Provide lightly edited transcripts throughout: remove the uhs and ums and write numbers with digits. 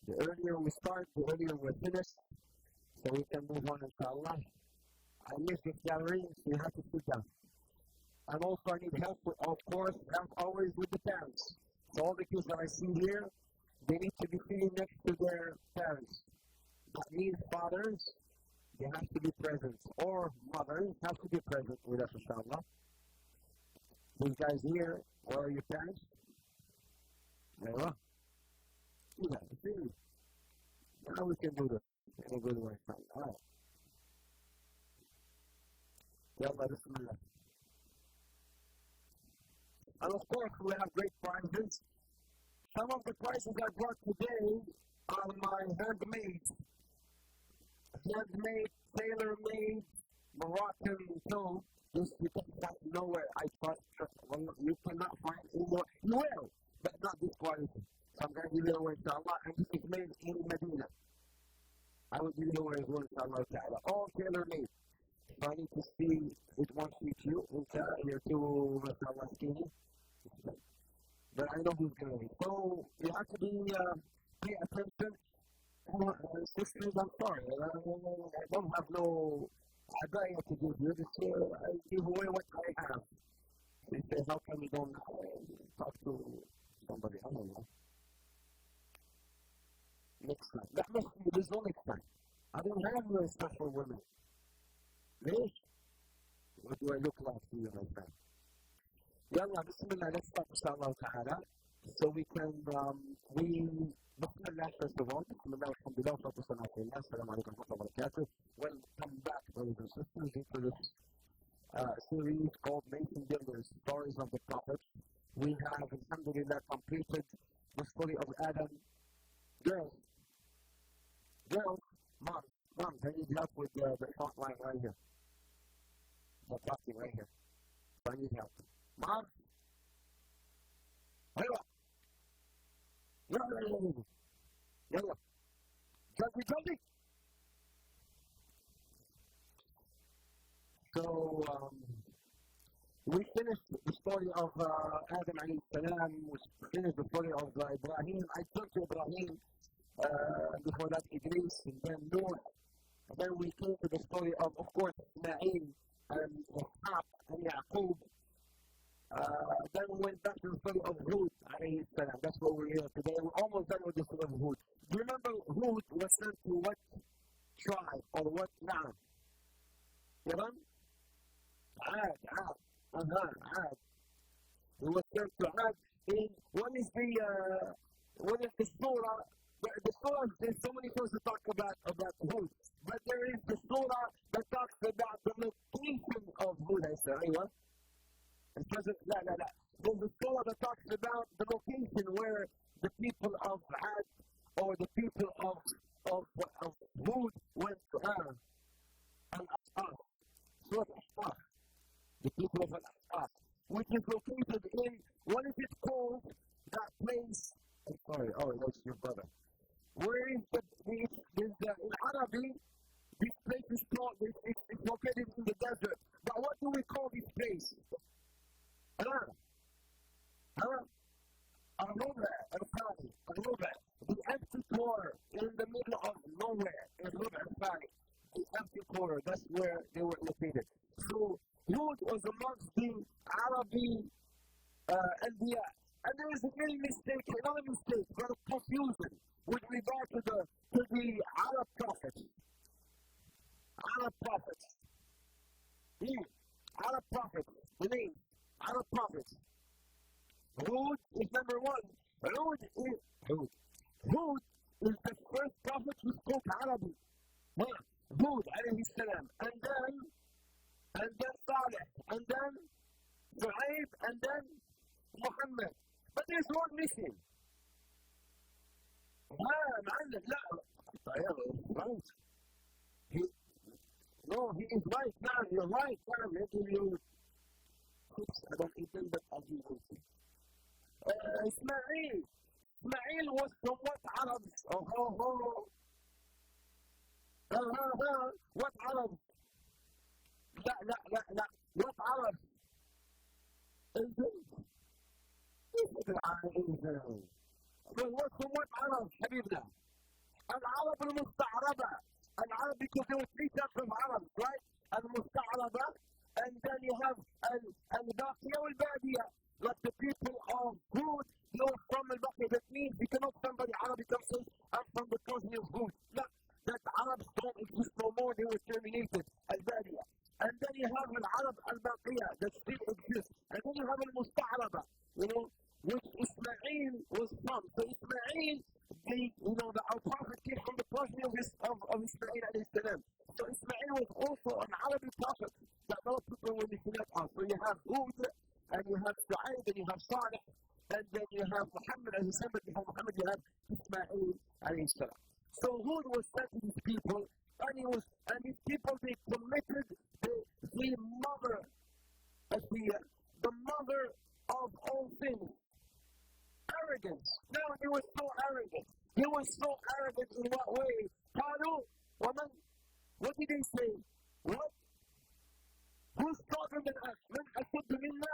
The earlier we start, the earlier we finish, so we can move on, inshallah. I miss the gathering, so you have to sit down. And also I need help, of course, help always with the parents. So all the kids that I see here, they need to be sitting next to their parents. That means fathers, they have to be present. Or mothers have to be present with us, inshallah. These guys here, where are your parents? There you are. Yeah, see. Now we can do this in a good way. All right. Yalla, bismillah. And of course, we have great prizes. Some of the prizes I brought today are my handmade, tailor-made Moroccan clothes. This you can find nowhere. I trust. Well, you cannot find anywhere. You will, but not this quality. So I'm going to give it away, inshallah. And this is made in Medina. I will give it away as well, inshallah ta'ala. All tailor-made. So I need to see which one suits you. You're too, mashallah, skinny. But I know who's going to be. So you have to pay attention. Sisters, I'm sorry. I don't have no idea to give you. Just I give away what I have. They say, how come you don't talk to somebody? I don't know. Next time. That must be, there's no next time. I don't have no stuff for women. Really? What do I look like to you, my friend? Yalla, bismillah, let's start, inshallah ta'ala. So we can, bismillah, first of all, bismillah, alhamdulillah, salatu salam, assalamu alaikum wa barakatuh. Welcome back, brothers and sisters, into this series called Nation Builders, Stories of the Prophets. We have, alhamdulillah, completed the story of Adam. Girls, mom, I need help with the front line right here. The talking right here. So I need help. Mom? Yalla. Jaldi. So, we finished the story of Adam alayhi salam, we finished the story of Ibrahim. I took to Ibrahim before that Idris, and then Noah. And then we came to the story of course, Ismail and Ishaq and Yaqub. Then we went back to the story of Hud, alayhi salam. That's what we're here today. We're almost done with the story of Hud. Do you remember Hud was sent to what tribe or what land? Yaman? Ad. He was sent to Ad. What is the surah? The surah, there's so many things to talk about Hud. But there is the surah that talks about the location of Hud, I say. What? There's a surah that talks about the location where the people of Ad or the people of Hud went to Al-Ahqaf. Surah Al-Ahqaf. The people of Al-Ahqaf, which is located in, what is it called? That place. I'm sorry, that's your brother. Where is in Arabic, this place is called, it's located in the desert. But what do we call this place? Al-Ruba, the empty quarter in the middle of nowhere, in Ruba, the empty quarter, that's where they were located. So, Hud was amongst the Arabic Anbiya. And there is a little mistake, another mistake, but a confusion with regard to the Arab prophets. Arab prophets, the name, Arab prophets. Hud is number one. Hud is the first prophet who spoke Arabic. Hud, alayhi salam. And then Saleh, and then Shu'aib, and then Muhammad. But there's one missing. He is right now. You're right now. Maybe you. I don't eat them, but I'll give you. Ismail was from what Arabs? What Arabs? لا. What Arabs? From what Arabs, حبيبنا? العرب المستعربة. العرب because there were three types of Arabs, right? المستعربة, and then you have الباقية والبادية. Like the people of Hud, you're from al-Baqiyah. That means you cannot somebody Arabic come say, I'm from the country of Hud. No, that Arabs don't exist no more, they were terminated. Al-Badiya. And then you have al-Arab al-Baqiyah that still exists. And then you have al-Musta'araba, which Ismail was from. So Ismail, our prophet came from the progeny of Ismail alayhi salam. So Ismail was also an Arabic prophet that a lot of people were mixing up on. So you have Hud, and you have Sa'id, and you have Salih, and then you have Muhammad as a son, but before Muhammad you have Ismail alayhi salam. So Hud was sent to these people, and these people, they committed the mother of all things. Arrogance. No, he was so arrogant. He was so arrogant in what way? قالوا ومن. What did they say? What? Who's stronger than us? من أشد منا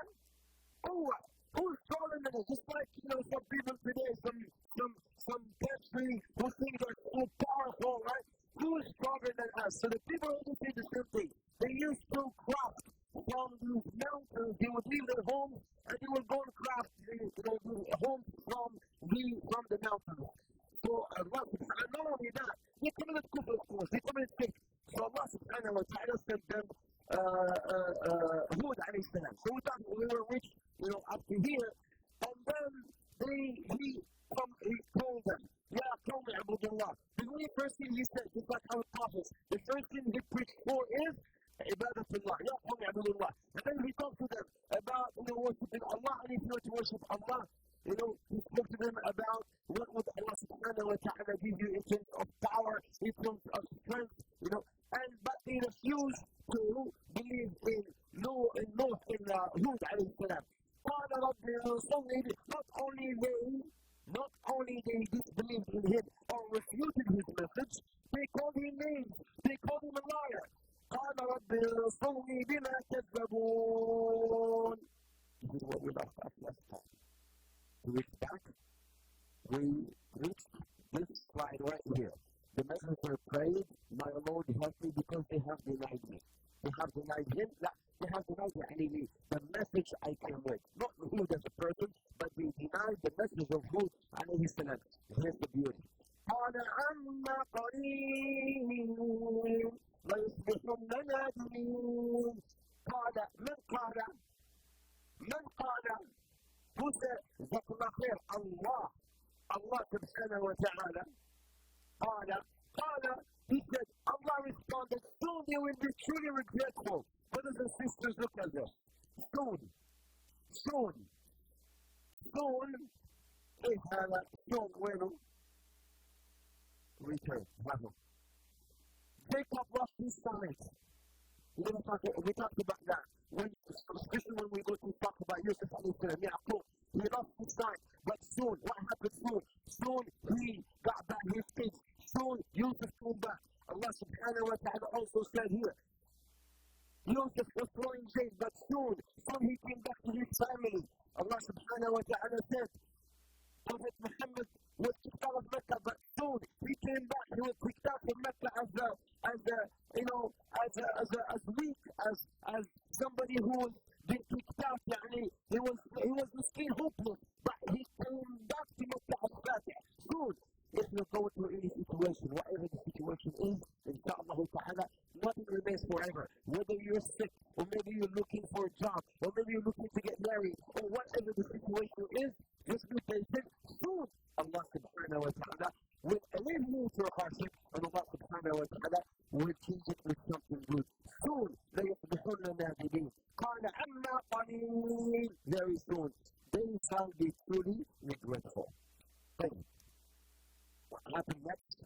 قوة. Who's stronger than us? Just like, some people today, some country who think they're so powerful, right? Who's stronger than us? So the people who did the same thing. They used to craft from these mountains. They would leave their homes and they would go and craft homes from the mountains. So Allah subhanahu wa ta'ala, not only that, they committed kufr, of course. They committed shirk. So Allah subhanahu wa ta'ala sent them Hud alayhi salam. So we thought we were rich, up to here. And then he told them, Ya qawmi abudullah. The very first thing he said, just like our prophets, the first thing he preached for is ibadatullah. Ya qawmi abudullah. And then he talked to them about worshiping Allah, and if you were to worship Allah, he spoke to them about what would Allah subhanahu wa ta'ala give you in terms of power, in terms of strength, but they refused to believe in Hud alayhi salam. Not only they disbelieved in him or refuted his message, they called him names, they called him a liar. قال رب انصرني بما كذبون. This is what we left off last time. 2 weeks back, we reached this slide right here. The messenger prayed, my Lord help me because they have denied me. They have denied him. They have denied the message I came with. Not Hud as a person, but they denied the message of Hud alayhi salam. Here's the beauty. قال عما قليل ليصبحن نادمين. قال من قال Who said جزاك الله خير? Allah subhanahu wa ta'ala. قال he said, Allah responded, soon they will be truly regretful. Brothers and sisters, look at this. Soon. إيه هذا؟ soon وينه؟ Return. Jacob lost his sight. We talked about that. Especially when we go to talk about Yusuf alayhi salam, Yaqub, he lost his sight. But soon, what happened soon? Soon he got back his kids. Soon Yusuf came back. Allah subhanahu wa ta'ala also said here, Yusuf was throwing shade, but soon he came back to his family. Allah subhanahu wa ta'ala said, Prophet Muhammad was kicked out of Mecca, but soon he came back. He was kicked out of Mecca as weak as somebody who was been kicked out. He was miskin, hopeless, but he came back to Mecca as Fatih. Soon, if you go through any situation, whatever the situation is, inshallah ta'ala, nothing remains forever. Whether you're sick, or maybe you're looking for a job, or maybe you're looking to get married, or whatever the situation is, just be patient. Soon, Allah subhanahu wa ta'ala will eliminate your hardship, and Allah subhanahu wa ta'ala will change it with something good. Soon, لَيُصْبِحُنَّ نَادِمِينَ. قَالَ عَمَّا قَلِيلٍ. Very soon, they shall be truly regretful. Thank you. What happened next?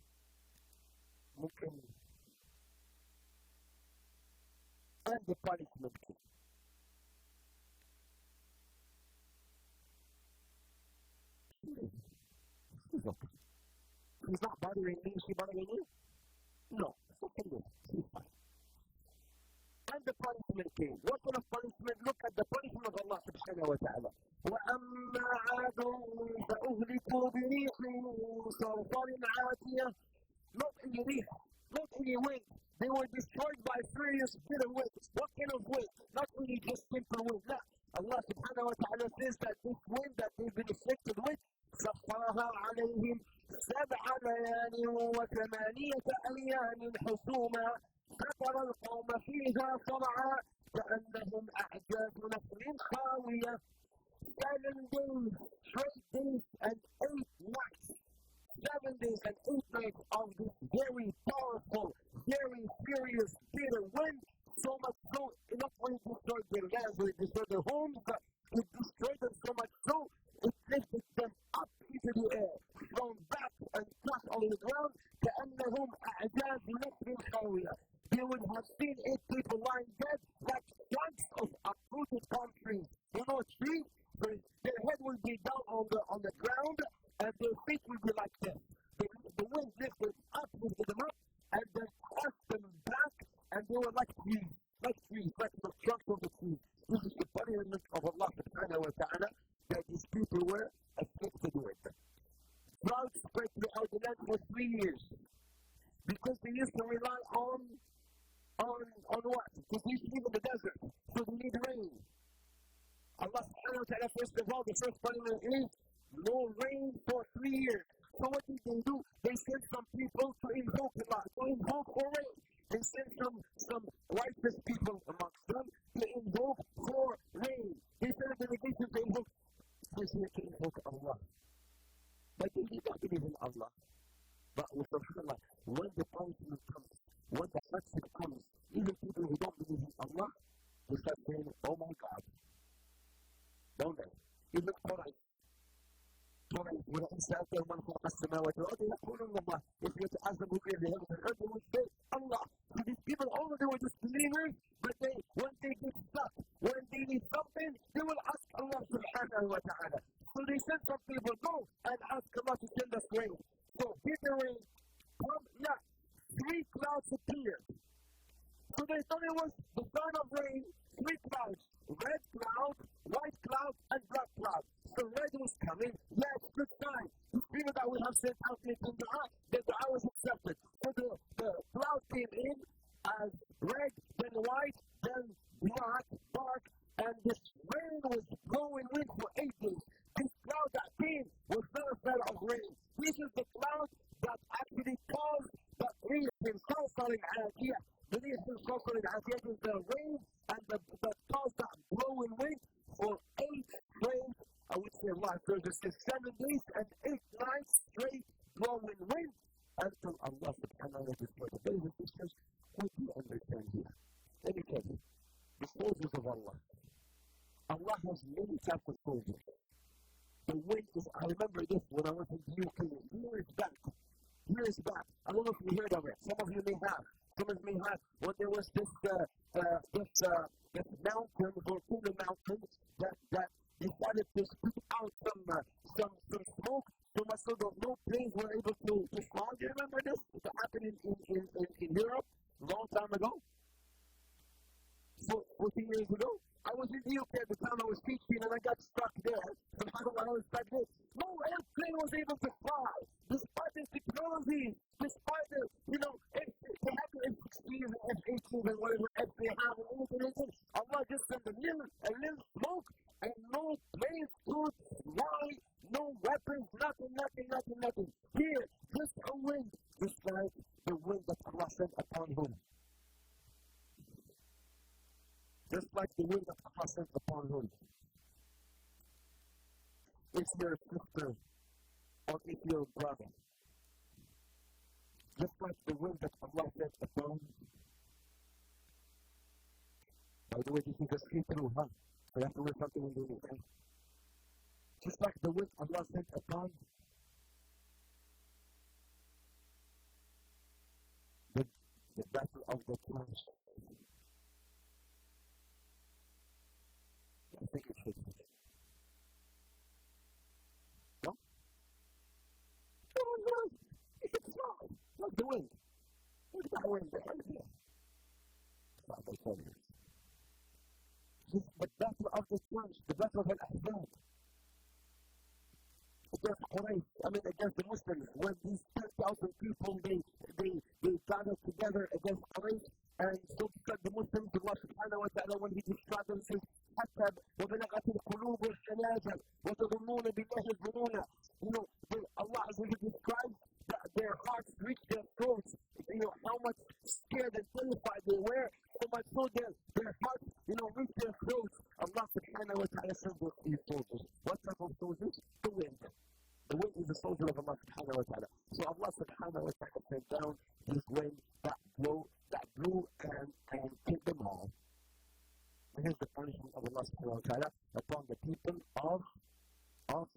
And the punishment came. She's okay. She's not bothering me. Is she bothering you? No. It's okay. She's fine. And the punishment came. What kind of punishment? Look at the punishment of Allah subhanahu wa ta'ala. وَأَمَّا عَادٌ فَأُهْلِكُوا بِرِيحٍ صَرْصَرٍ عَاتِيَةٍ not any rih, not any wind. They were destroyed by furious bitter winds. What kind of wind? Not only just simple wind. No. Allah subhanahu wa ta'ala says that this wind that they've been afflicted with, سخرها عليهم 7 ليال و8 أيام حسوما فترى القوم فيها صرعى كأنهم أعجاز نخل خاوية. 7 days, 8 days and 8 nights. 7 days and 8 nights of this very powerful, very furious, bitter wind. So much so, not only destroyed their lands, it destroyed their homes, but it destroyed them so much so, it lifted them up into the air, thrown back and crushed on the ground. كأنهم أعجاز نخل خاوية. They would have seen 8 people lying dead like trunks of uprooted palm trees. You know a tree? Their head will be down on the ground, and their feet will be like this. The wind lifted them up, and then crushed them back, and they were like trees, like the trunks of the trees. This is the punishment of Allah subhanahu wa ta'ala that these people were afflicted with. Drought spread throughout the land for 3 years, because they used to rely on what? Because they used to live in the desert, so they need rain. Allah subhanahu wa ta'ala, first of all, the first punishment is no rain for 3 years. So what did they do? They sent some people to invoke Allah, to invoke for rain. They sent some righteous people amongst them to invoke for rain. They sent a delegation to invoke. They said to invoke Allah. But they did not believe in Allah. But subhanAllah, when the punishment comes, when the hardship comes, even people who don't believe in Allah, they start saying, oh my God. Don't they? Even Quraysh. ولئن سألتهم من خلق السماوات والأرض يقولون الله. If you ask them who created the heavens and earth, they would say Allah. So these people, although they were just believers, but when they get stuck, when they need something, they will ask Allah subhanahu wa ta'ala. So they sent some people, go and ask Allah to send us rain. So bitter rain, yeah, 3 clouds appeared. So they thought it was the sign of rain, 3 clouds, red cloud, white cloud, and black cloud. So red was coming, yes, good sign. Even that we have sent out in dua, the dua was accepted. So the cloud came in as red, then white, then black, dark, and this rain was blowing wind for 8 days. This cloud that came was not a sign of rain. This is the cloud that actually caused the rain in صنعت. The reason صنعت is the rain and the caused that blowing wind for 8 days. I would say Allah says 7 days and 8 nights straight blowing wind until Allah subhanahu wa ta'ala destroyed. Brothers and sisters, what do you understand here? Let me tell you, the soldiers of Allah. Allah has many types of soldiers. The wind is, I remember this when I went to the UK years back. I don't know if you heard of it. Some of you may have. Some of you may have. When there was this mountain, volcano mountain, that decided to spit out some smoke, so much so that no planes were able to fly. Do you remember this? It happened in Europe a long time ago. 14 years ago. I was in the UK at the time I was teaching and I got stuck there. Somehow I was stuck there. No airplane was able to fly. Despite the technology, despite the, they have the F-16s and F-18s and whatever F they have and anything. Allah just sent a little smoke and no planes could fly, no weapons, nothing. Here, just a wind, just like the wind that Allah sent upon him. Just like the wind that Allah sent upon him. If you're a sister or if you're a brother, just like the wind that Allah sent upon. By the way, this is a see-through, huh? So you have to wear something when you do it, right? Just like the wind Allah sent upon the battle of the Quraysh. I think it should be. No? No. It's not. Like the wind. Look at that wind there. It's not the soldiers. Just the battle of the Quraysh, the battle of Al-Ahzab. Against Quraysh, against the Muslims, when these 10,000 people, they angel of Allah subhanahu wa ta'ala. So Allah subhanahu wa ta'ala sent down this wind that blew and killed them all. This is the punishment of Allah subhanahu wa ta'ala upon the people of Hud.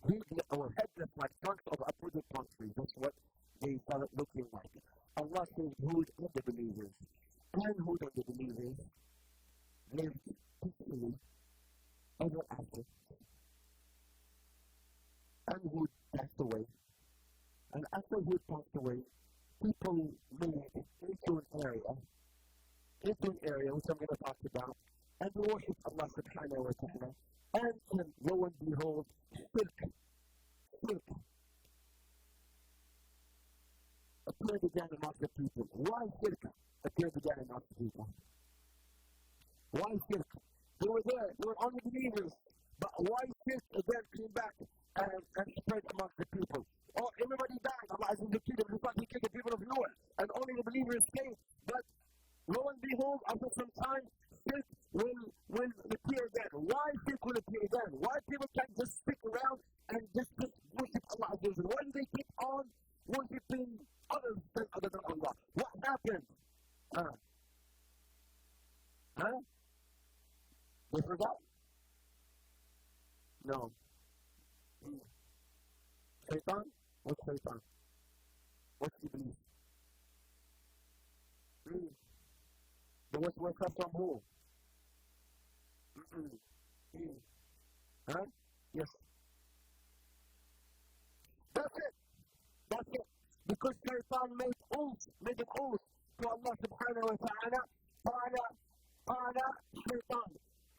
They were headless like trunks of uprooted palm trees. That's what they started looking like. Allah says Hud and the believers. And Hud and the believers lived peacefully ever after. And Hud passed away. And after Hud passed away, people moved into an area which I'm going to talk about, and worship Allah subhanahu wa ta'ala. And lo and behold, shirk appeared again amongst the people. Why shirk appeared again amongst the people? Why shirk? They were there, they were only believers. But why shirk again came back and spread amongst the people? Oh, everybody died. Allah Azza wa Jalla killed the people of Noah, and only the believers came. But lo and behold, after some time, shirk will appear again. Why shirk will appear again? Why people can't just stick around and just worship Allah Azza wa Jalla? Why do they keep on worshiping others other than Allah? What happened? They forgot? No. Shaitan? What's Shaitan? What's Iblis? The waswasa from who? Yes. That's it. Because Shaitan made an oath to Allah subhanahu wa ta'ala. قال شيطان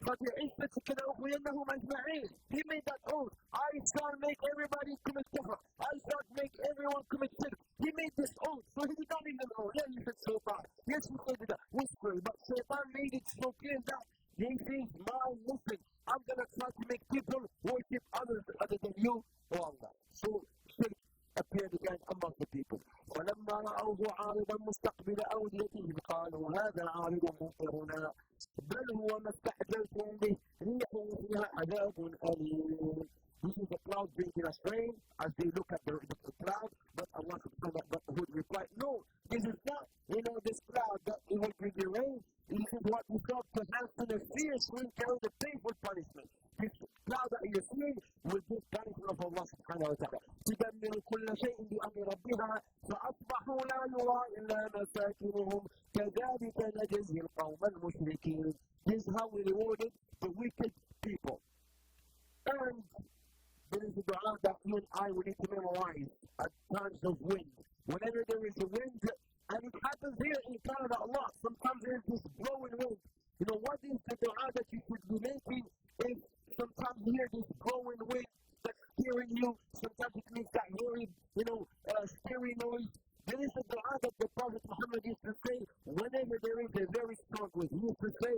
فبعزتك لأغوينهم أجمعين. He made that oath. I shall make everybody commit kufr. I shall make everyone commit shirk. He made this oath. So he did not even know. Yeah, you said Shaitan. Yes, he said that. Whisper. But Shaitan made it so clear that this is my mission. I'm going to try to make people worship others other than you, O Allah. So shirk appeared again among the people. ولما رأوه عارضا مستقبل أوديتهم قالوا هذا عارض ممطرنا بل هو ما استعجلتم به ريح فيها عذاب أليم. This is the cloud bringing us rain as they look at the cloud, but Allah subhanahu wa ta'ala would reply, no, this is not, this cloud that it will bring you rain. This is what we call perhaps in a fierce wind carry the painful punishment. This cloud that you're seeing will give punishment of Allah subhanahu wa ta'ala. تدمر كل شيء بأمر ربها فأصبحوا لا يرى إلا مساكنهم كذلك نجزي القوم المشركين. This is how we rewarded the wicked people. And there is a dua that you and I will need to memorize at times of wind. Whenever there is a wind, and it happens here in Canada a lot, sometimes there is this blowing wind. What is the dua that you should be making if sometimes you hear this blowing wind that's scaring you? Sometimes it means that very, scary noise. There is a dua that the Prophet Muhammad used to say whenever there is a very strong wind. He used to say,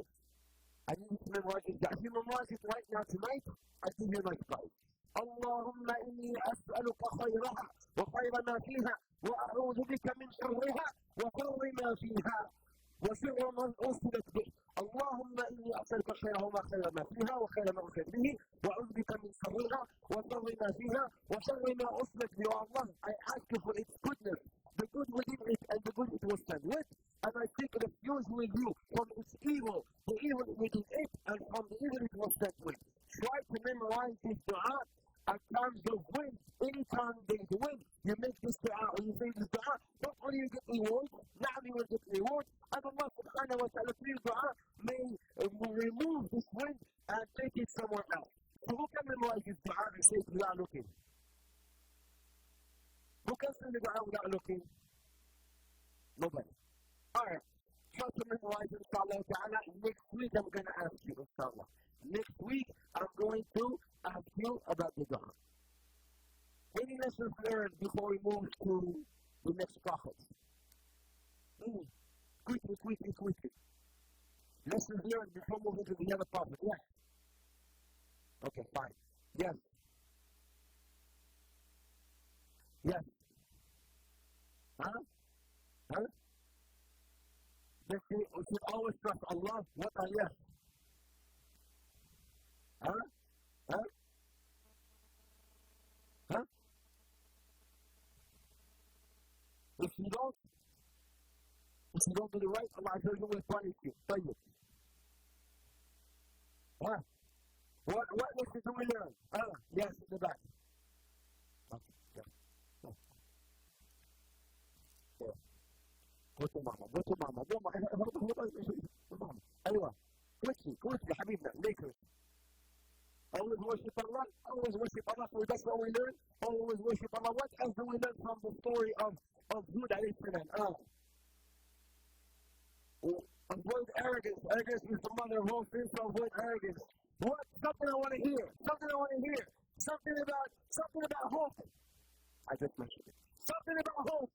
I need to memorize it. If you memorize it right now tonight, I give you a nice prize. اللهم إني أسألك خيرها وخير ما فيها وأعوذ بك من شرها وشر ما فيها وشر من أرسلت به. اللهم إني أسألك خيرها وما خير ما فيها وخير ما أرسلت به وأعوذ بك من شرها وشر ما فيها وشر ما أرسلت به. Allah, I ask you for its goodness, the good within it and the good it was sent with, and I take refuge with you from its evil, the evil within it and from the evil it was sent with. Try to memorize this dua at times of wind. Anytime there is wind, you make this dua or you say this dua, not only you get reward, now you will get reward, and Allah subhanahu wa ta'ala through dua may remove this wind and take it somewhere else. So who can memorize this dua and say it without looking? Who can say the dua without looking? Nobody. Alright, try to memorize it, inshallah ta'ala. Next week I'm going to ask you, inshallah. Next week, I'm going to ask you about the dua. Any lessons learned before we move to the next prophet? Quickly. Lessons learned before moving to the other prophet. Yes. Okay, fine. Yes. We should always trust Allah. What are yes? If you don't do the right, Allah will punish you. طيب. What lesson do we learn? Yes, in the back. Go to mama. أيوة. quickly حبيبنا. Lakers. Always worship Allah. So that's what we learn. Always worship Allah. What else do we learn from the story of Hud alayhi salam? Avoid arrogance. Arrogance is the mother of all sins, so avoid arrogance. What? Something I want to hear. Something about hope. I just mentioned it. Something about hope.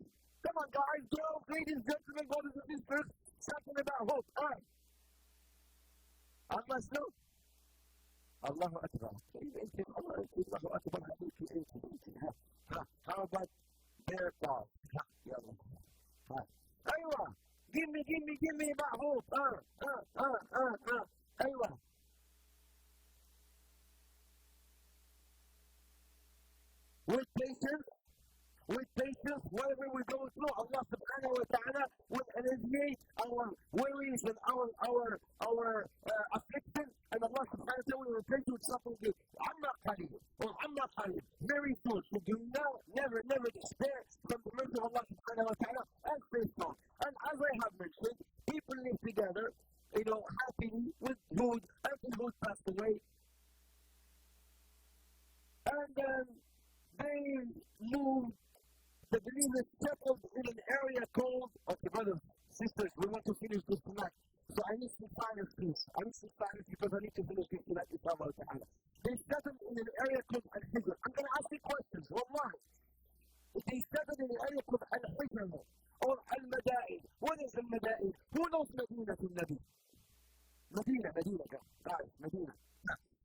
Come on, guys, girls, ladies, gentlemen, brothers and sisters. Something about hope. I must know. Allahu Akbar. Allahu Akbar. How about their thoughts? Aywa. Give me about hope. Aywa. With patience, whatever we go through, Allah subhanahu wa ta'ala will alleviate our worries and our affliction, and Allah subhanahu wa ta'ala will replace it with something good. Amma qalil, very soon. So do never despair from the mercy of Allah subhanahu wa ta'ala, and stay strong. And as I have mentioned, people live together, happily, with good, until Hud passed away. And then they moved. The believers settled in an area called, okay, brothers, sisters, we want to finish this tonight. So I need some silence, please. Because I need to finish this tonight, inshallah ta'ala. They settled in an area called Al-Hijr. I'm going to ask you questions, wallahi. They settled in an area called Al-Hijr or Al-Mada'in. What is Al-Mada'in? Who knows Medina to Nabi? Medina, guys, Medina.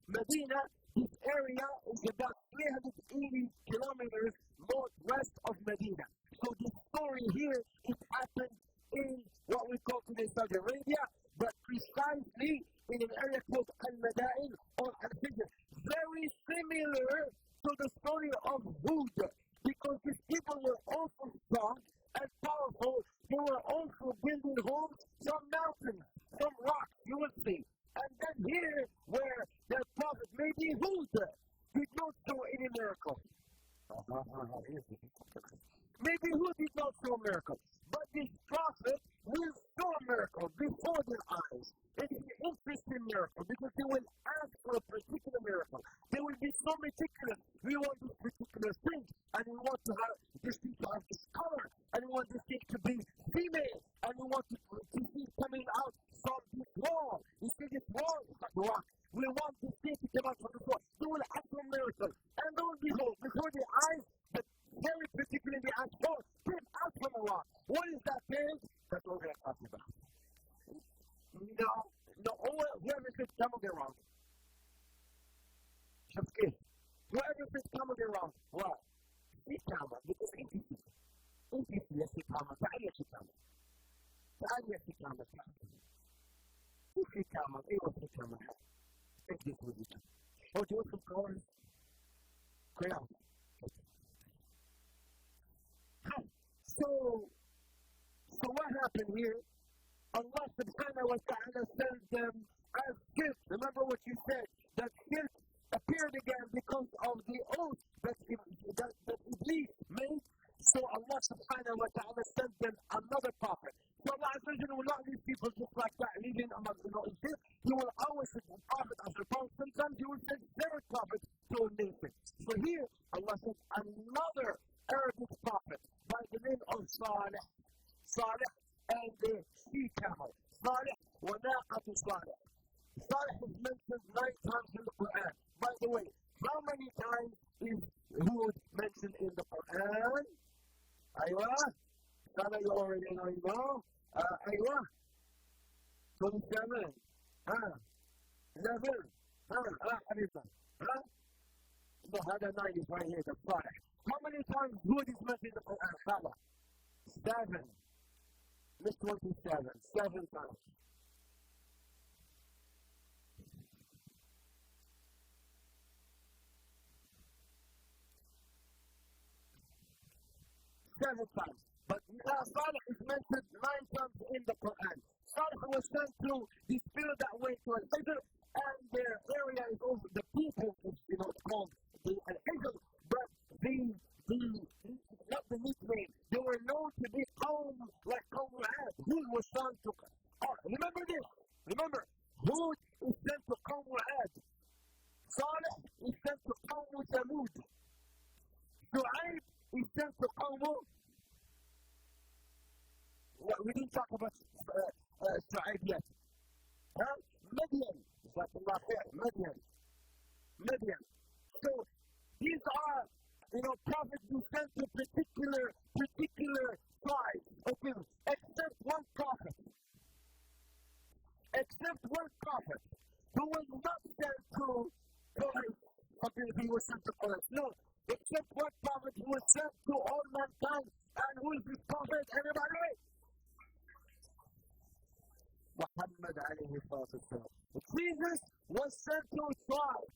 Medina, this area is about 380 kilometers northwest of Medina. So the story here is happened in what we call today Saudi Arabia, but precisely in an area called Al-Mada'in or Al-Hijr. Very similar to the story of Hud, because these people were also strong and powerful. They were also building homes from mountains, from rocks, you will see. And then here, where their prophet, maybe Hud, did not show any miracle. Maybe Hud did not show miracles, but this prophet will show a miracle before their eyes. It is an interesting miracle because they will ask for a particular miracle. They will be so meticulous. We want this particular thing, and we want to have this thing to have this color, and we want this thing to be female, and we want to see coming out from this wall. You see this wall? It's like a rock. We want this thing to come out from this wall. They will ask for a miracle, and lo and behold, before their eyes, but very particularly ask for, came out from a rock. What is that thing? That's what we're going to talk about. No, whoever says come will get wrong. Shafki. Whoever says come will get wrong. What? Sikama. Because انت يا سكامة. تعال يا سكامة. سكامة. ايوه سكامة. اجلس وجهك. هو جوز القول. كلام. So what happened here? Allah subhanahu wa ta'ala sent them as gifts. Remember what you said, that gifts appeared again because of the oath that Iblis made. So Allah subhanahu wa ta'ala sent them another prophet. So Allah will not leave people just like that, leaving among Egypt. He will always send a prophet as a prophet. Sometimes He will send their prophet to a nation. So here, Allah sent another Arabic prophet by the name of Salih. Salih and the sea camel. Salih wa naqatu Salih. Salih is mentioned 9 times in the Quran. By the way, how many times is Hud mentioned in the Quran? Aywa. Sana, you already know. Aywa. 27. 11. Haditha. No, هذا 9 is right here, the Salih. How many times Hud is mentioned in the Quran? Salah. 7. Miss 27. 7 times. Seven times. But Salih is mentioned 9 times in the Quran. Salih was sent to this field that went to Al-Hijr, and their area is over the people, it's called the Al-Hijr, but not the nickname. They were known to be Qawm, like Qawm Riad. Hud was sent to, remember this, Hud is sent to Qawm Riad. Salih is sent to Qawm Thamud. Shu'aib is sent to Qawm. We didn't talk about Shu'aib yet. Midian. Midian. So these are, prophets who sent to particular tribes. Okay, except one prophet. Who was not sent to Quraysh. Okay, he was sent to Quraysh. No, except one prophet who was sent to all mankind. And who is this prophet? Everybody? Muhammad alayhi salatu. Jesus was sent to Israel.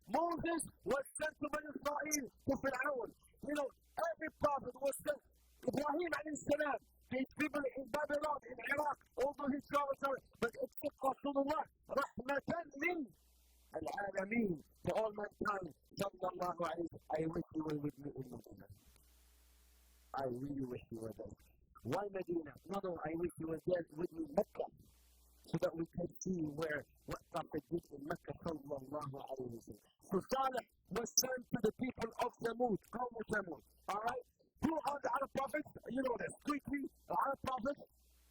Moses was sent to Bani Israel, to Fir'aun. Every prophet was sent. Ibrahim alayhi salam, his people in Babylon, in Iraq, although his traveled, but except Rasulullah, rahmatan lil al-alamin, to all mankind, sallallahu alayhi. I wish you were with me in Medina. I really wish you were there. Why Medina? No, I wish you were there with me in Mecca, so that we can see what prophet did in Mecca, sallallahu alayhi wa sallam. So Salih was sent to the people of Thamud, Qawm Thamud. Alright? Who are the Arab prophets? You know this. Quickly, the Arab prophets,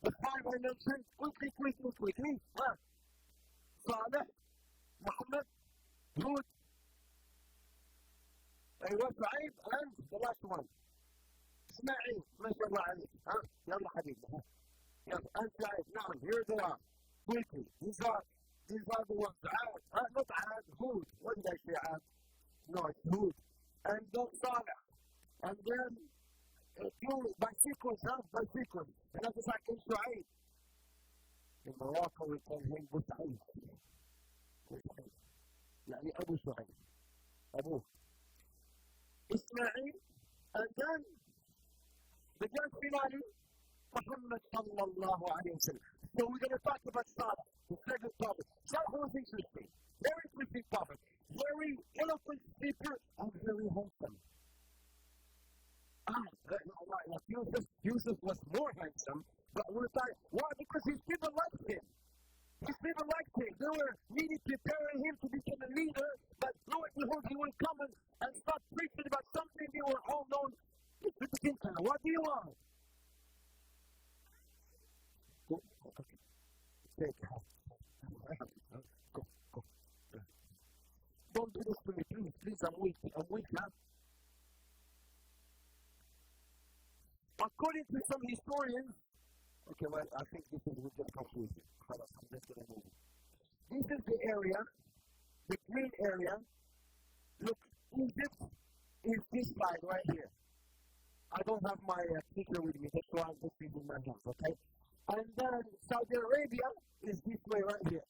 the 5 I mentioned, quickly. Salih, Muhammad, Hud, Shu'aib, and the last one. Ismail, mashallah alayk. Yalla habibi. And Shu'aib, now, here they are. Quickly, these are the ones. Not Ad, Hud. What did I say, Ad? No, it's Hud. And then Salih. And then, by sequence. And that is like in Shu'aib. In Morocco, we call him Bus'aib. يعني أبو شعيب. أبوه. إسماعيل. And then, the grand finale, Muhammad sallallahu alayhi wa sallam. So we're going to talk about Salih, the second prophet. Salih was interesting. Very interesting prophet. Very eloquent speaker and very handsome. Yusuf was more handsome, but we're talking, why? Because his people liked him. They were needing to prepare him to become a leader, but lo and behold, he will come and start preaching about something they were all known. What do you want? Go. Don't do this to me, please. I'm weak now. According to some historians, okay, well, I think this is just confusing. I'm just going to move it. This is the area, the green area. Look, Egypt is this side right here. I don't have my speaker with me, that's why I'm just using my hands, okay? And then Saudi Arabia is this way right here.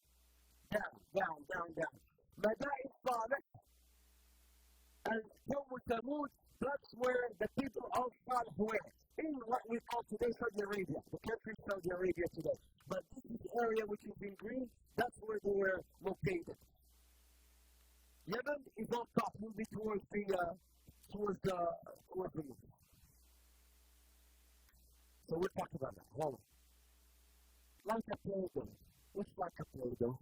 Down. Mada is Salih. And Thamud, that's where the people of Salih were. In what we call today Saudi Arabia, the country Saudi Arabia today. But this is the area which is in green, that's where they were located. Yemen is on top, moving towards the east. So we'll talk about that. Hold on. Like a Play-Doh. What's like a Play-Doh?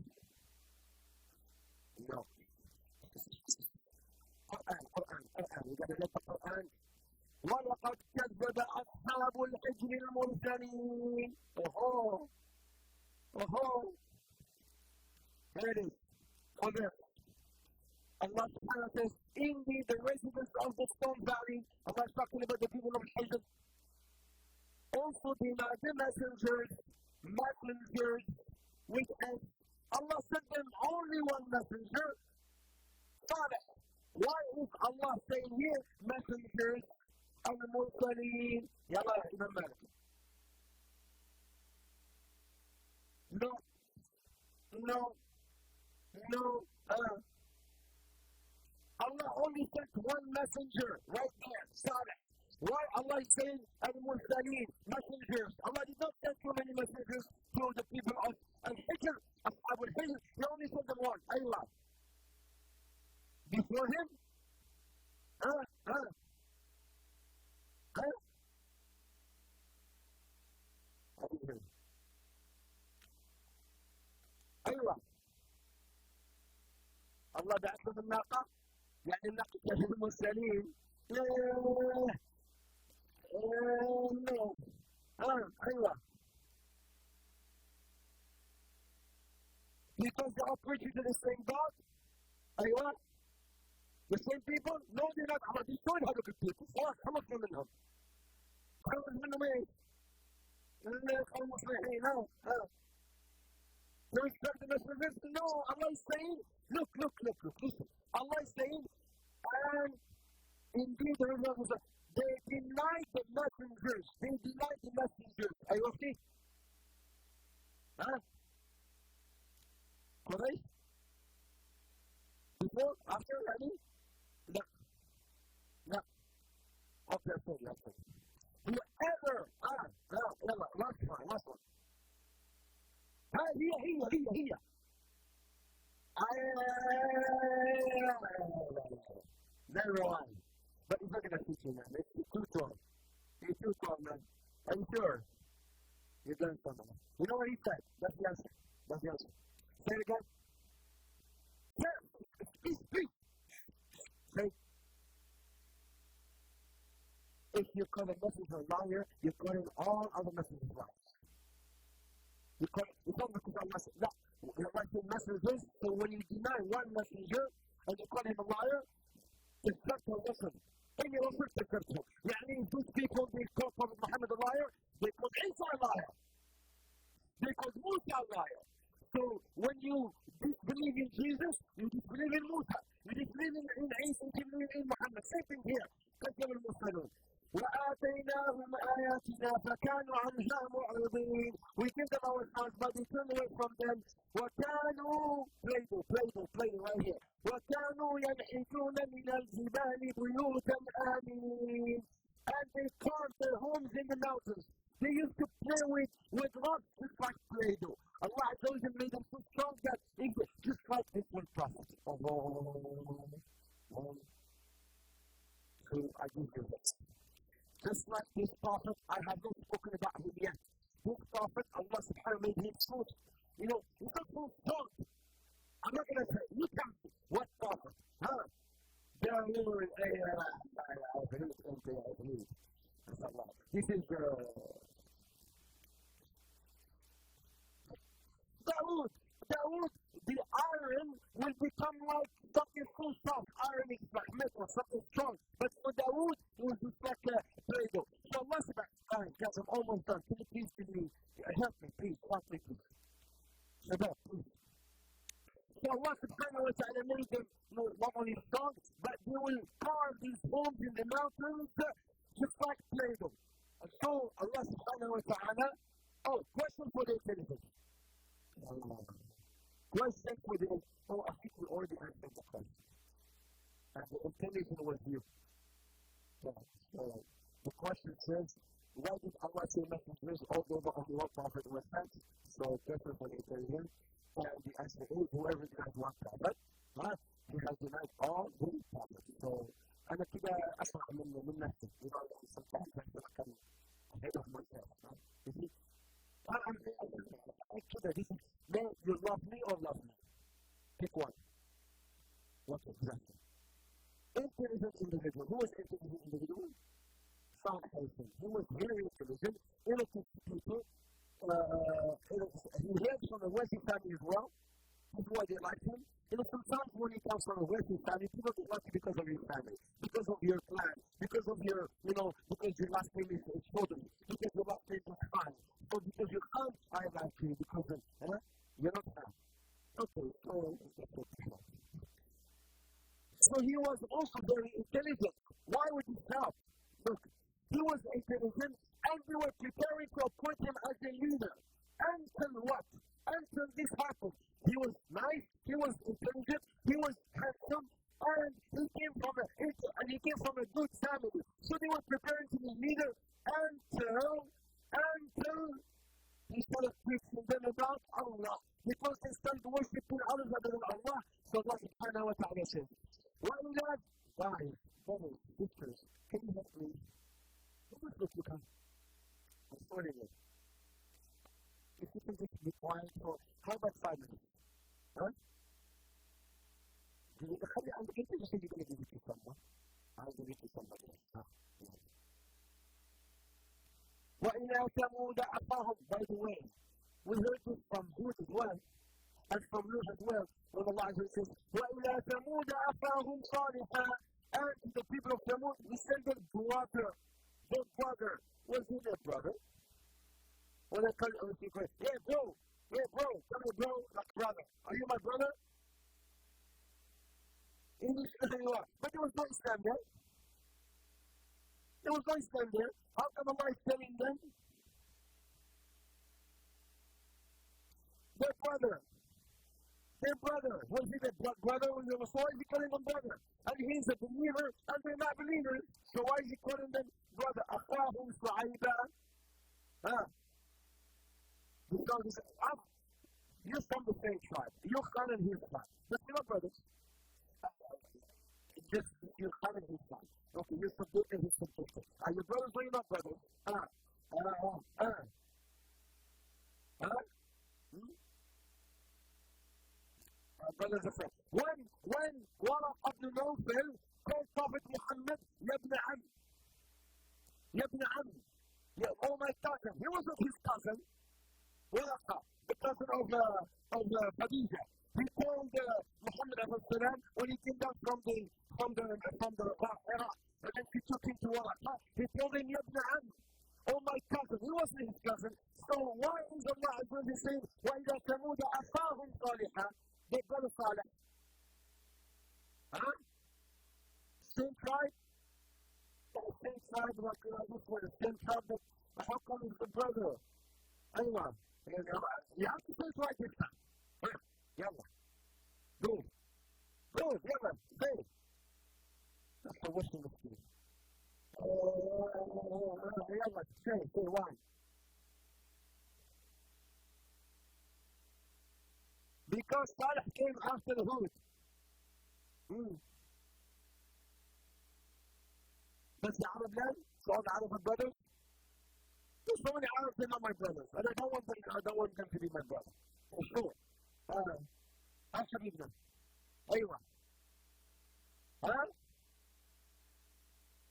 No. Quran. We gotta let the Quran. وَلَقَدْ كَذَّبَ أَصْحَابُ الْحِجْرِ الْمُرْسَلِينَ. There it is. Over. Allah subhanahu wa ta'ala says, indeed the residents of the Stone Valley, Allah is talking about the people of Hijr, also denied the messengers with us. Allah sent them only one messenger, Salih. Why is Allah saying here, messengers, al-Mursaleen? Yalla, Imam Malik. No. Allah only sent one messenger right there, Salih. Why Allah is saying, al-Mursaleen, messengers. Allah did not send so many messengers to the people of Al-Hijr, Ashab al-Hijr. He only sent them one, Allah. Before him? أيوة الله بعث لهم الناقة يعني الناقة كانت المرسلين أيوة because they are preaching to the same God أيوة the same people no they're not Allah destroyed هذوك البيبل خلاص خلصنا منهم خلص منهم ايه؟ المصلحين to respect the messengers? No, Allah is saying, look, listen. Allah is saying, and indeed the remembrance of they denied the messengers. Are you okay? Correct? Before, after, ready? No. Okay, sorry. Whoever, last one. هي Never mind. But he's not going to teach you, man. It's too strong, man. Are you sure? You've done something. You know what he said? That's the answer. Say it again. Yeah. Speak. Say, if you call a messenger a liar, you're calling all other messengers liars. You don't because Allah said that. You're writing messengers, so when you deny one messenger and you call him a liar, it's not a lesson. And you also accept him. يعني those people, they call Prophet Muhammad a liar, they call Isa a liar. They call Musa a liar. So when you disbelieve in Jesus, you disbelieve in Musa. You disbelieve in Isa, you disbelieve in Muhammad. Same thing here. كذب المرسلون. وآتيناهم آياتنا فكانوا عنها معرضين. We give them our signs, but they turn away from them. وكانوا play right here. وكانوا ينحتون من الجبال بيوتا آمنين. And they carved their homes in the mountains. They used to play with rocks just like Play-Doh. Allah made them so strong that just like this one prophet. So I give you this. Just like this prophet, I have not spoken about him yet. This prophet, Allah subhanahu wa ta'ala made him so, he's not so strong. I'm not going to say, you tell me, what prophet? This is Dawood, the iron will become like something so soft. Iron is like metal, something strong. But for Dawood, it was just like a Play-Doh. So Allah subhanahu guys, I'm almost done. Can you please give me, help me, please. Please. So Allah subhanahu wa ta'ala made them not only strong, but they will carve these homes in the mountains just like Play-Doh. So Allah subhanahu wa ta'ala, question for the intelligence. Question for the I think we already answered the question. And the intelligence was you. So the question says, why did Allah say messengers although the only one prophet was sent? So question for the intelligence. And the answer is, whoever denied one prophet, he has denied all the prophets. So أنا كده أسمع من نفسي. Sometimes I can ahead of myself. You see? This is, then you love me or love me? Pick one. What exactly? Intelligent individual. Who was intelligent individual? Salih. He was very intelligent, innocent people. He lives from a wealthy family as well. That's why they like him. Sometimes when he comes from a wealthy family, people don't like you because of your family, because of your clan, because of your, because your last name is Chodri, because your last name is Khan, or because you're Khan, I like you, because of, you're not Khan. Okay, so he was also very intelligent. Why would he stop? Look, he was intelligent, and we were preparing to appoint him as a leader. Until what? Until this happened. He was nice, he was intelligent, he was handsome, and he came from a good family. So they were preparing turn to me, neither until he started preaching them about Allah. Because they started worshipping others other than Allah. So Allah subhanahu wa ta'ala said, وَإِلَىٰ guys, brothers, sisters, can you help me? Look, I'm sorting it. If you can just be quiet for, how about 5 minutes? Huh? خلي عندك انت just say you're going to give it to someone. I'll give it to somebody else. وإلى ثمود أخاهم, by the way, we heard this from Hud as well, and from Nuh as well, when Allah says, وإلى ثمود أخاهم صالحا, and to the people of Thamud, we sent their brother. Their brother. Was he their brother? When I call you, yeah bro, tell me bro, like brother. Are you my brother? English, you are. But there was no Islam there. There was no Islam there. How come Allah is telling them? Their brother. Was he their brother when they were so? Is he calling them brother? And he's a believer and they're not believers. So why is he calling them brother? أخاهم صعيبا. Because you're from the same tribe. You're Khan and his tribe. But you're not brothers. Just you're Khan and his tribe. Okay, you're subjected and he's subjected. Are you brothers or you're not brothers? Brothers and friends. When ورقة بن نوفل called Prophet Muhammad يا ابن عم. Oh my cousin. He wasn't his cousin. ورقة, the cousin of Khadija. He told Muhammad when he came down from the Iraq, and then he took him to Waraqah. He told him, Ibn Am, oh my cousin. He wasn't his cousin. So why is Allah saying, وَإِذَا ثَمُودَ أَخَاهُمْ صَالِحًا? Their brother Salih. Same tribe? Same tribe, like this one, same tribe, but how come he's the brother? Anyway, you have to say it right this time. Yalla. Go, yalla, say. That's the wishing of you. Yalla, say why? Because Salih came after Hud. Does the Arab land? So all the Arab brothers? There's so many Arabs, they're not my brothers. And I don't want them to be my brothers. For sure. حبيبنا أيوة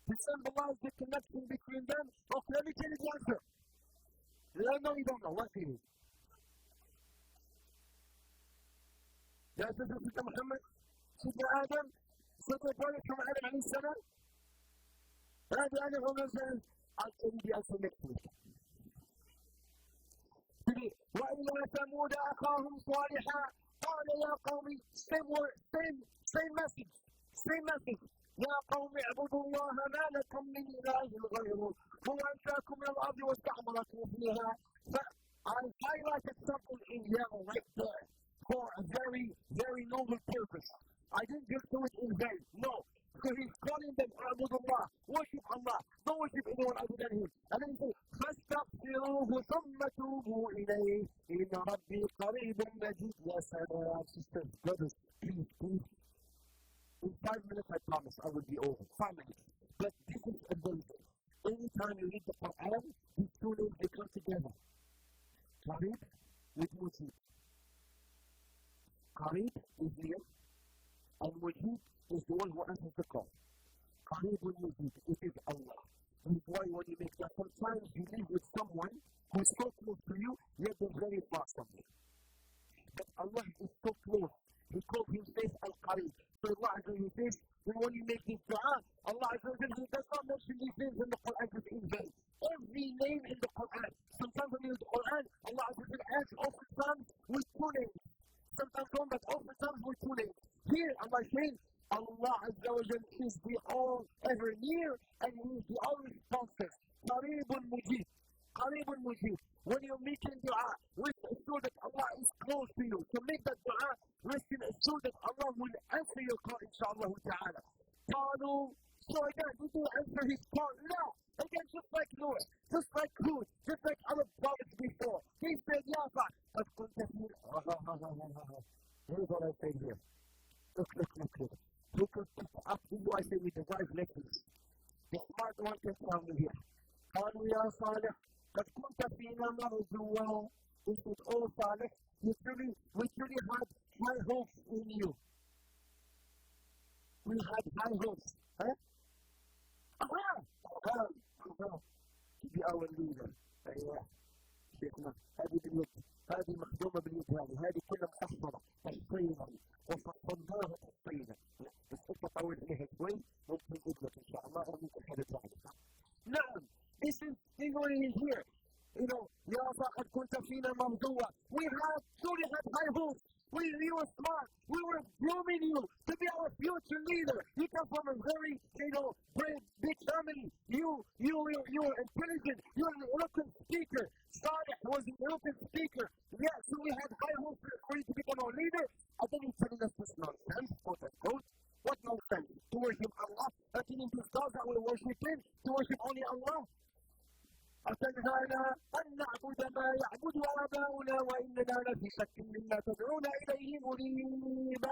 to symbolize the connection between them. Okay, let me tell you the answer. No, you don't know. What is it? The answer is Sayyidina Muhammad, Sayyidina Adam, Sayyidina Ibrahim from Adam عليه السلام. هذا أنا هو مثلا I'll tell you the answer next week. وإلى ثمود أخاهم صالحا قال يا قوم same message يا قوم اعبدوا الله ما لكم من إله غيره هو أنشأكم من الأرض واستعمركم فيها. I highlighted something in yellow right there for a very, very noble purpose. I didn't just do it in vain. No. Because he's calling them Abdullah, worship Allah, don't worship anyone other than him. And then he says, فَاسْتَغْفِرُوهُ ثُمَّ تُوبُوا إِلَيْهِ إِنَّ رَبِّي قَرِيبٌ مَجِيدٌ. Yes, sisters, brothers, please. In 5 minutes, I promise, I will be over. 5 minutes. But this is amazing. Anytime you read the Quran, these two names, they come together. Qarib with Mujib. Qarib is near, and Mujib is the one who answers the call. Qarib will Mujib. It is Allah. And why when you make that, sometimes you live with someone who is so close to you, yet they're very far from you. But Allah is so close. He called himself Al-Qarib. So Allah says, when you make this dua, Allah He does not mention these names in the Quran just in vain. Every name in the Quran. Sometimes when you read the Quran, Allah adds oftentimes with 2 names. Sometimes one, but oftentimes with 2 names. Here, Allah says, Allah Azza wa Jal is the all ever near and He is the all responsive. Qareebun Mujib. Qareebun Mujib. When you're making dua, rest assured that Allah is close to you. To make that dua, rest assured that Allah will answer your call, inshaAllah ta'ala. So again, did you answer his call? No. قالوا يا صالح قد كنت فينا مرجوا. They said, oh Salih, we truly had high hopes in you. We had high hopes. Huh? To be our leader. أيوة شيخنا هذه باليد، هذه مخدومة باليد، هذه كلها محفظة تحصينا وفصلناها تحصينا. بس أنت طول عليها شوي ممكن تدلك إن شاء الله وممكن حاجة ثانية. نعم this is here. You know, يا صاحب كنت فينا مرجوا. We truly had high hopes. We were smart. We were grooming you to be our future leader. You come from a very, brave, big family. You were intelligent. You were an eloquent speaker. Salih was an eloquent speaker. Yeah, so we had high hopes for you to become our leader. And then he's telling us this nonsense, quote unquote. What nonsense? To worship Allah? Attaining these gods that we're worshiping? To worship only Allah? أتنهانا أن نعبد ما يعبد آباؤنا وإننا لفي شك مما تدعونا إليه مريب.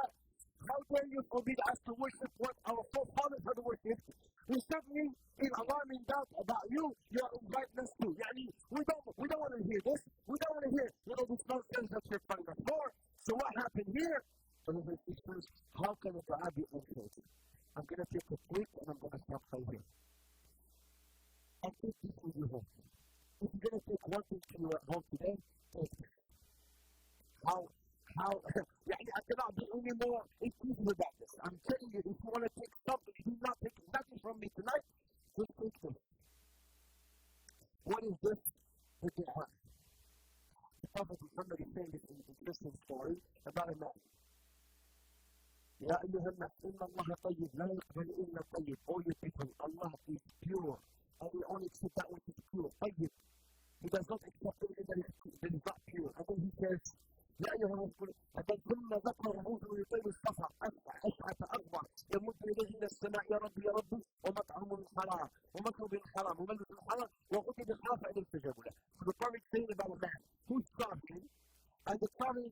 How dare you forbid us to worship what our forefathers had worshipped? We certainly, in alarming doubt about you, you are inviting us to. We don't want to hear this. We don't want to hear, this nonsense that you're telling us for. So what happened here? Brothers and sisters, how can a dua be answered? I'm going to take a break and I'm going to stop right here. And take this with you home. If you're going to take one thing to your home today, take this. How I cannot be any more inclusive about this. I'm telling you, if you want to take something, do not take nothing from me tonight, just take this. What is this? The dua. The Prophet Muhammad is saying this in the Christian story about a man. يا أيها الناس إن الله طيب لا يقبل إلا طيب. All you people, Allah is pure. And we only accept that which is pure. طيب. He does not accept anything that is not pure. And then he says, يا أيها الرسول أن ثم ذكر رؤوس ويطيل الصفا أشعث أغبر يمد يديه إلى السماء يا ربي ومطعم حرام ومشرب حرام وملبس حرام وغطي بالحرام فإن استجاب له. So the Prophet is saying about a man who's starving, and the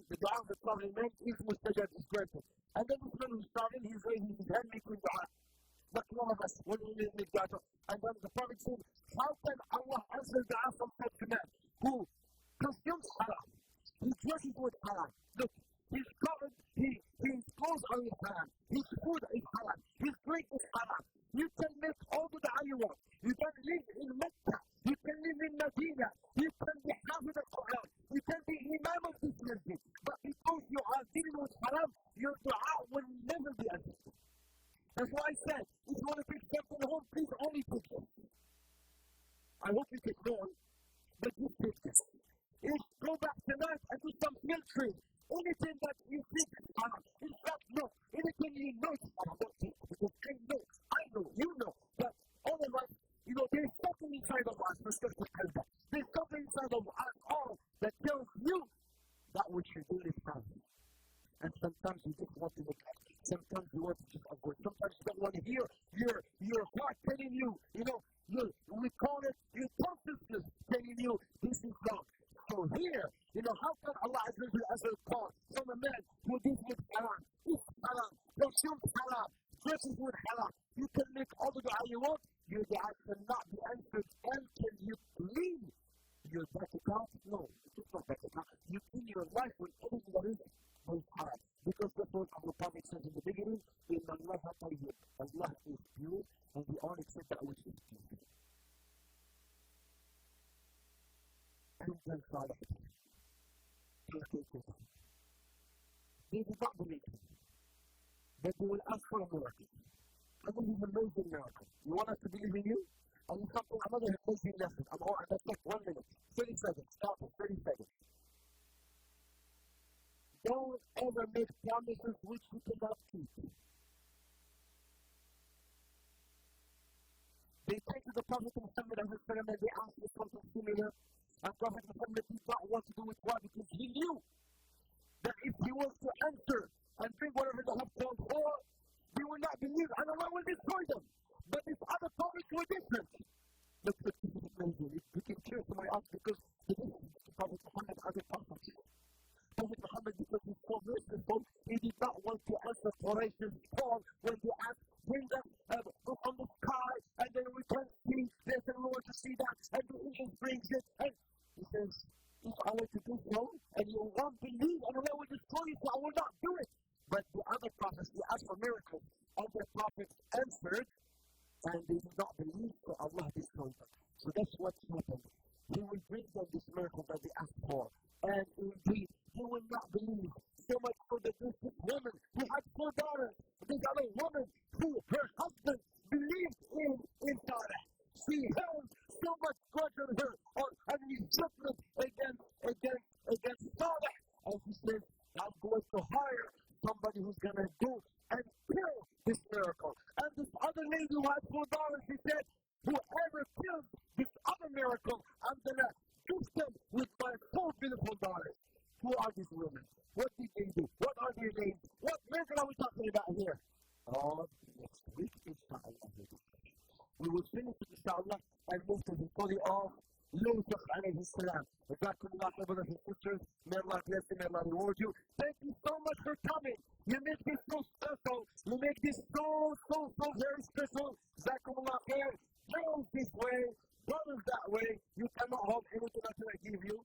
dua of the starving man is mustajab, is granted. And then this man who's starving, he's raising his hand making dua. But one of us, when we make dua, and then the Prophet said, how can Allah answer dua from such a man who consumes haram? He dresses with haram. Look, his clothes, his clothes are haram. His food is haram. His drink is haram. You can make all the dua you want. You can live in Mecca. You can live in Medina. You can be Hafiz al-Quran. You can be Imam of this masjid. But because you are dealing with haram, your dua will never be answered. That's why I said, if you want to take something home, please only take it. I hope you take more, but you take this. Is go back tonight and do some filtering. Anything that you think is haram, in fact, no. Anything you know is haram, don't take it. Because I know, you know, that all of us, there's something inside of us, there's something inside of us all that tells you that what you're doing is haram. And sometimes you just want to look at it. Sometimes you want to just avoid. Sometimes you don't want to hear your heart telling you, we call it your consciousness telling you this is wrong. So here, how can Allah Azza wa call from a man who deals with haram, eats haram, consumes haram, dresses with haram? You can make all the dua you want, your dua cannot be answered until you clean your bank account. No, it's not bank account. You clean your life with everything that is haram. Because that's what our Prophet says in the beginning, إِنَّ اللَّهَ طَيِّبٌ. Allah is pure, and we all accept that which is pure. And then Salih. They did not believe him. But they will ask for a miracle. And this is an amazing miracle. You want us to believe in you? And you come to another amazing lesson. That's like 1 minute. 30 seconds. Stop it. 30 seconds. Don't ever make promises which you cannot keep. They came to the Prophet Muhammad and they asked him something similar. And Prophet Muhammad did not want to do it. Why? Because he knew that if he was to answer and bring whatever they have called for, they will not believe and Allah will destroy them. But if other prophets were different, look, this is amazing. It became clear to my eyes because the difference between Prophet Muhammad and other prophets. Prophet Muhammad, because he's so merciful, he did not want to answer Quraysh's call when they asked, bring them up on the sky, and then we can see, there's a Lord to see see that, and the angel brings it, and he says, if I were to do so, and you won't believe, and I will destroy you, so I will not do it. But the other prophets, they asked for miracles. Other prophets answered, and they did not believe, so Allah destroyed them. So that's what's happened. He will bring them this miracle that they asked for. And indeed, they will not believe. So much so that this woman who had 4 daughters, this other woman who her husband believed in Sarah. She held so much grudge on her, and resentment against Sarah. And she said, I'm going to hire somebody who's going to do and kill this miracle. And this other lady who had 4 daughters, she said, whoever kills this other miracle, I'm going to gift them with my 4 beautiful daughters. Who are these women? What did they do? What are their names? What miracle are we talking about here? Oh, next week, inshallah. We will finish it, inshallah, and move to the story of Yusuf alayhi salam. Jazakumullah khairan for sisters. May Allah bless you, may Allah reward you. Thank you so much for coming. You make this so special. You make this so very special. Jazakumullah khair. Girls this way, brothers that way. You cannot hold anything until I give you.